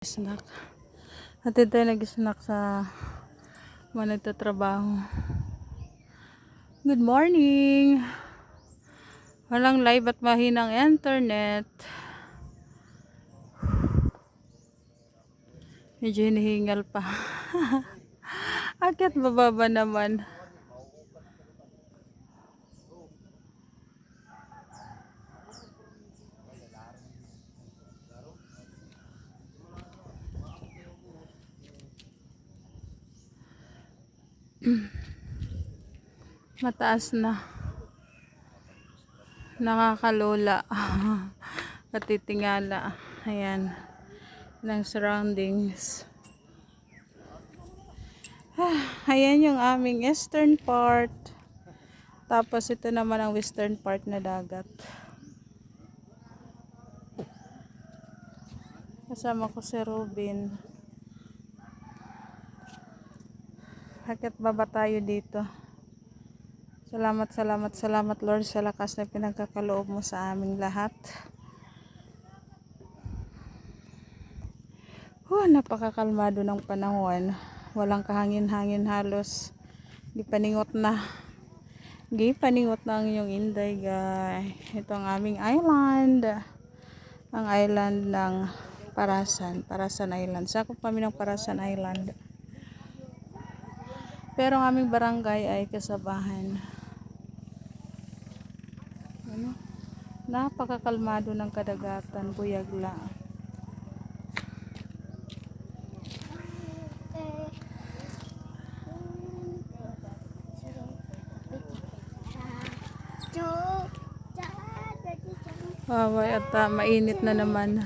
Snack. Hatid tayo nag-snack sa mga nagtatrabaho. Good morning! Walang live at mahinang internet. Medyo hinihingal pa. Akyat bababa naman. Mataas na. Nakakalola. Katitingala. Ayan. Ng surroundings. Ayan yung aming eastern part. Tapos ito naman ang western part na dagat. Kasama ko si Robin. Bakit baba tayo dito? Salamat Lord sa lakas na pinagkakaloob mo sa aming lahat. Napakakalmado ng panahon. Walang kahangin-hangin halos. Gipaningot na ang iyong inday, guys. Ito ang aming island. Ang island ng Parasan Island. Sakop kami ng Parasan Island. Pero ang aming barangay ay Kasabahan. Napakakalmado ng kadagatan, Buyagla. At mainit na naman.